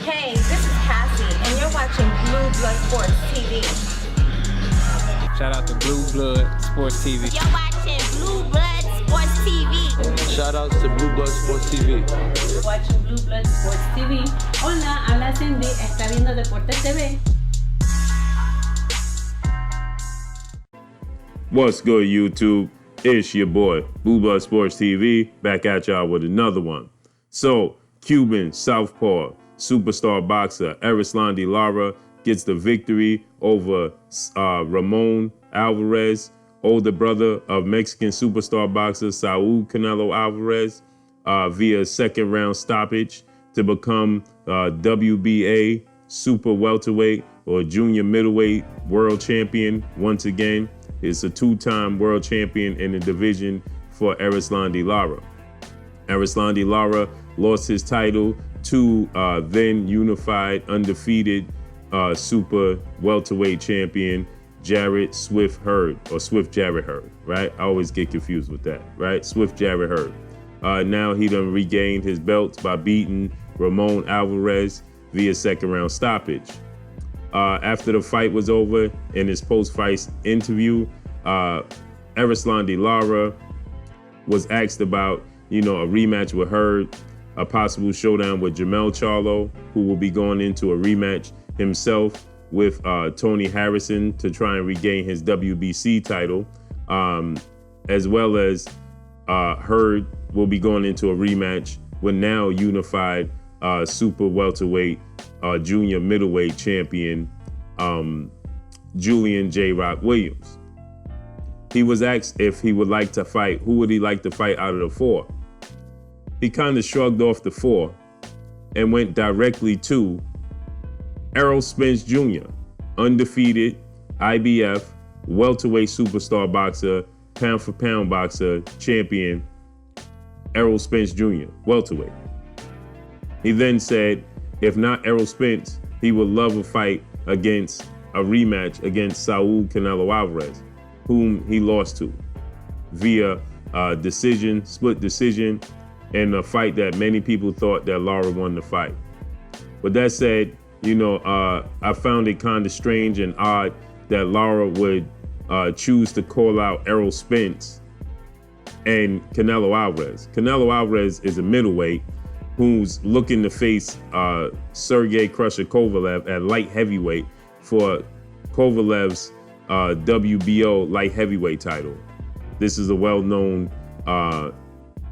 Hey, this is Cassie, and you're watching Blue Blood Sports TV. Shout out to Blue Blood Sports TV. You're watching Blue Blood Sports TV. Shout outs to Blue Blood Sports TV. You're watching Blue Blood Sports TV. Hola, habla Cindy, está viendo Deportes TV. What's good, YouTube? It's your boy, Blue Blood Sports TV, back at y'all with another one. So, Cuban Southpaw superstar boxer Erislandy Lara gets the victory over Ramone Alvarez, older brother of Mexican superstar boxer Saul Canelo Alvarez, via second round stoppage to become WBA super welterweight or junior middleweight world champion once again. It's a two-time world champion in the division for Erislandy Lara. Erislandy Lara lost his title to then unified, undefeated super welterweight champion Jarrett Swift Hurd, or Swift Jarrett Hurd, right? I always get confused with that, right? Swift Jarrett Hurd. Now he done regained his belts by beating Ramone Alvarez via second round stoppage. After the fight was over, in his post-fight interview, Erislandy Lara was asked about, a rematch with Hurd, a possible showdown with Jermell Charlo, who will be going into a rematch himself with Tony Harrison to try and regain his WBC title, as well as Hurd will be going into a rematch with now unified super welterweight junior middleweight champion Julian J. Rock Williams. He was asked if he would like to fight, who would he like to fight out of the four? He kind of shrugged off the four and went directly to Errol Spence Jr., undefeated IBF welterweight superstar boxer, pound for pound boxer, champion, Errol Spence Jr., welterweight. He then said, if not Errol Spence, he would love a fight against a rematch against Saul Canelo Alvarez, whom he lost to via decision, split decision, in a fight that many people thought that Lara won the fight. With that said, I found it kind of strange and odd that Lara would choose to call out Errol Spence and Canelo Alvarez. Canelo Alvarez is a middleweight who's looking to face Sergey Crusher Kovalev at light heavyweight for Kovalev's WBO light heavyweight title. This is a well-known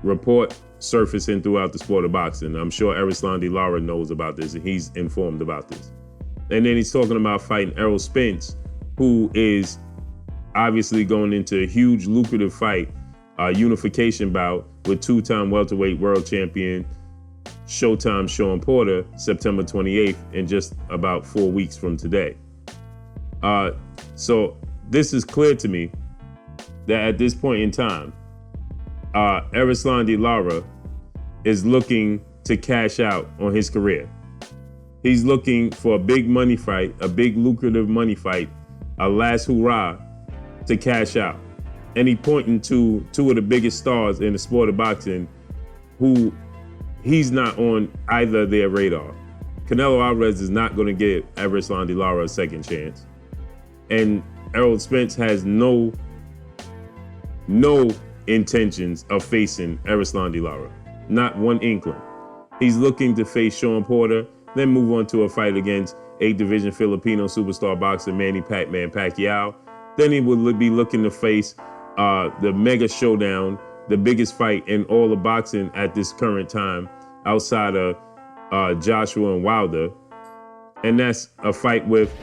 report surfacing throughout the sport of boxing. I'm sure Erislandy Lara knows about this and he's informed about this. And then he's talking about fighting Errol Spence, who is obviously going into a huge lucrative fight, unification bout with two-time welterweight world champion Showtime Sean Porter, September 28th, in just about 4 weeks from today. So this is clear to me that at this point in time, Erislandy Lara is looking to cash out on his career. He's looking for a big money fight, a big lucrative money fight, a last hurrah to cash out. And he pointing to two of the biggest stars in the sport of boxing who he's not on either their radar. Canelo Alvarez is not going to give Erislandy Lara a second chance. And Errol Spence has no intentions of facing Erislandy Lara. Not one inkling. He's looking to face Sean Porter, then move on to a fight against 8th Division Filipino superstar boxer Manny Pac-Man Pacquiao. Then he would be looking to face the mega showdown, the biggest fight in all of boxing at this current time, outside of Joshua and Wilder. And that's a fight with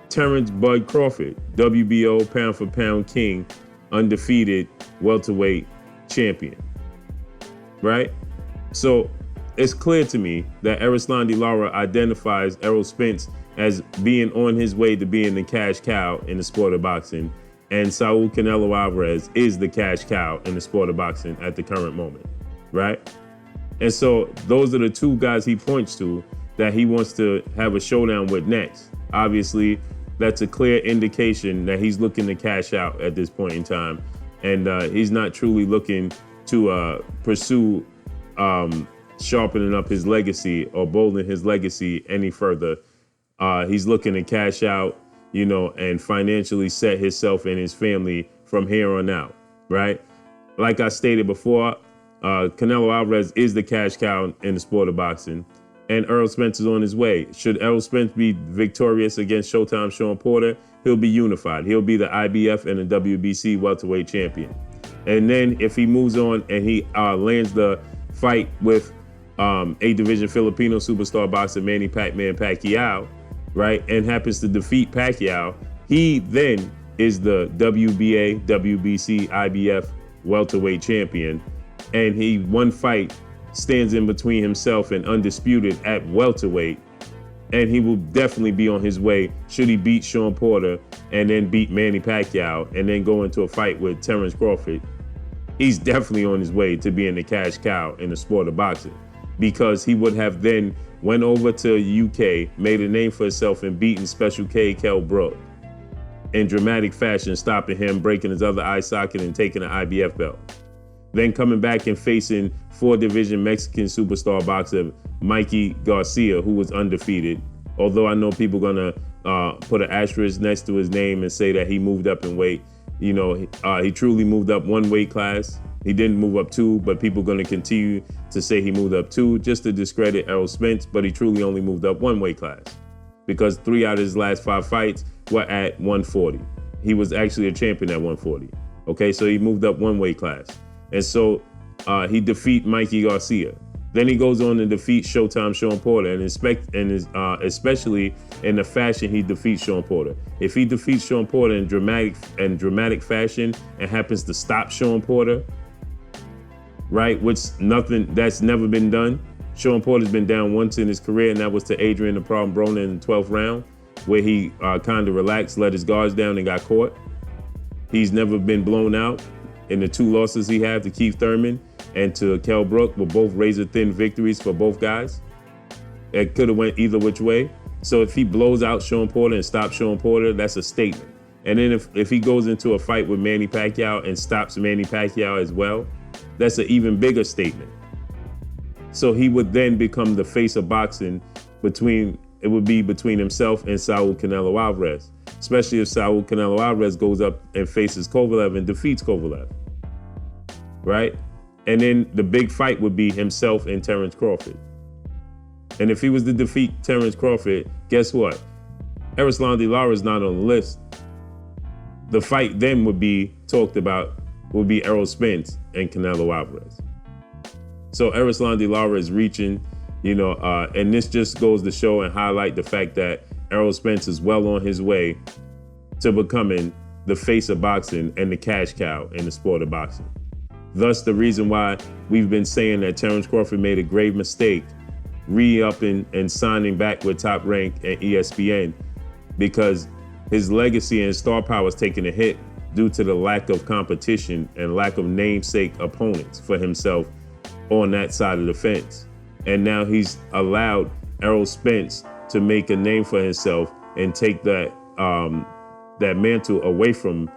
Terrence Bud Crawford, WBO pound for pound king, undefeated welterweight champion, right? So it's clear to me that Erislandy Lara identifies Errol Spence as being on his way to being the cash cow in the sport of boxing, and Saul Canelo Alvarez is the cash cow in the sport of boxing at the current moment, right? And so those are the two guys he points to that he wants to have a showdown with next. Obviously, that's a clear indication that he's looking to cash out at this point in time. And he's not truly looking to pursue sharpening up his legacy or boldening his legacy any further. He's looking to cash out, you know, and financially set himself and his family from here on out, right? Like I stated before, Canelo Alvarez is the cash cow in the sport of boxing, and Errol Spence is on his way. Should Errol Spence be victorious against Showtime Sean Porter, he'll be unified. He'll be the IBF and the WBC welterweight champion. And then if he moves on and he lands the fight with A-Division Filipino superstar boxer Manny Pac-Man Pacquiao, right, and happens to defeat Pacquiao, he then is the WBA, WBC, IBF welterweight champion. And he, one fight, stands in between himself and undisputed at welterweight. And he will definitely be on his way should he beat Sean Porter and then beat Manny Pacquiao and then go into a fight with Terrence Crawford. He's definitely on his way to being the cash cow in the sport of boxing, because he would have then went over to UK, made a name for himself, and beaten Special K Kell Brook in dramatic fashion, stopping him, breaking his other eye socket, and taking the IBF belt. Then coming back and facing 4-division Mexican superstar boxer Mikey Garcia, who was undefeated. Although I know people gonna put an asterisk next to his name and say that he moved up in weight. You know, he truly moved up 1 weight class. He didn't move up 2, but people gonna continue to say he moved up 2 just to discredit Errol Spence, but he truly only moved up 1 weight class, because 3 out of his last 5 fights were at 140. He was actually a champion at 140. Okay, so he moved up 1 weight class. And so he defeat Mikey Garcia. Then he goes on to defeat Showtime Sean Porter, and especially in the fashion he defeats Sean Porter. If he defeats Sean Porter in dramatic fashion and happens to stop Sean Porter, right, that's never been done. Sean Porter's been down once in his career, and that was to Adrian the Problem Broner in the 12th round, where he kind of relaxed, let his guards down, and got caught. He's never been blown out. In the 2 losses he had to Keith Thurman and to Kell Brook were both razor-thin victories for both guys. It could have went either which way. So if he blows out Sean Porter and stops Sean Porter, that's a statement. And then if he goes into a fight with Manny Pacquiao and stops Manny Pacquiao as well, that's an even bigger statement. So he would then become the face of boxing between himself and Saul Canelo Alvarez, especially if Saul Canelo Alvarez goes up and faces Kovalev and defeats Kovalev, right? And then the big fight would be himself and Terrence Crawford. And if he was to defeat Terrence Crawford, guess what? Erislandy Lara is not on the list. The fight then would be talked about, would be Errol Spence and Canelo Alvarez. So Erislandy Lara is reaching, you know, and this just goes to show and highlight the fact that Errol Spence is well on his way to becoming the face of boxing and the cash cow in the sport of boxing. Thus, the reason why we've been saying that Terrence Crawford made a grave mistake re-upping and signing back with Top Rank and ESPN, because his legacy and star power is taking a hit due to the lack of competition and lack of namesake opponents for himself on that side of the fence. And now he's allowed Errol Spence to make a name for himself and take that mantle away from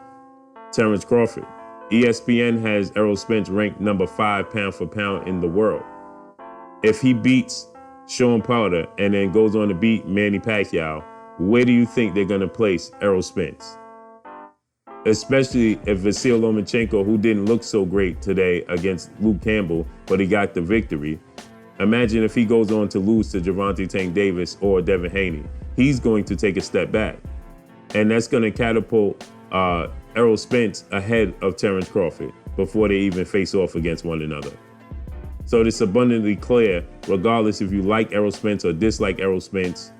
Terrence Crawford. ESPN has Errol Spence ranked number 5 pound for pound in the world. If he beats Sean Porter and then goes on to beat Manny Pacquiao, where do you think they're gonna place Errol Spence? Especially if Vasyl Lomachenko, who didn't look so great today against Luke Campbell, but he got the victory. Imagine if he goes on to lose to Gervonta Tank Davis or Devin Haney. He's going to take a step back. And that's going to catapult Errol Spence ahead of Terrence Crawford before they even face off against one another. So it's abundantly clear, regardless if you like Errol Spence or dislike Errol Spence,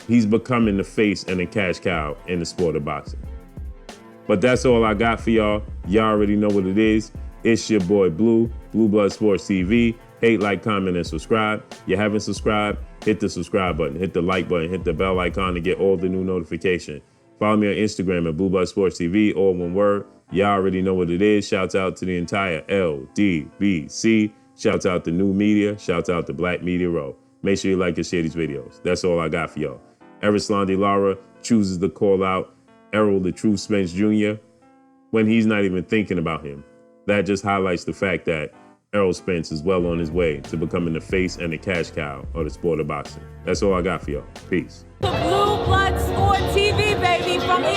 he's becoming the face and the cash cow in the sport of boxing. But that's all I got for y'all. Y'all already know what it is. It's your boy Blue, Blue Blood Sports TV. Hate, like, comment, and subscribe. You haven't subscribed, hit the subscribe button, hit the like button, hit the bell icon to get all the new notifications. Follow me on Instagram at Blue Blood Sports TV, all one word. Y'all already know what it is. Shouts out to the entire LDBC. Shouts out to New Media. Shouts out to Black Media Row. Make sure you like and share these videos. That's all I got for y'all. Erislandy Lara chooses to call out Errol the True Spence Jr. when he's not even thinking about him. That just highlights the fact that Errol Spence is well on his way to becoming the face and the cash cow of the sport of boxing. That's all I got for y'all. Peace. Blue Blood Sport TV, baby, from the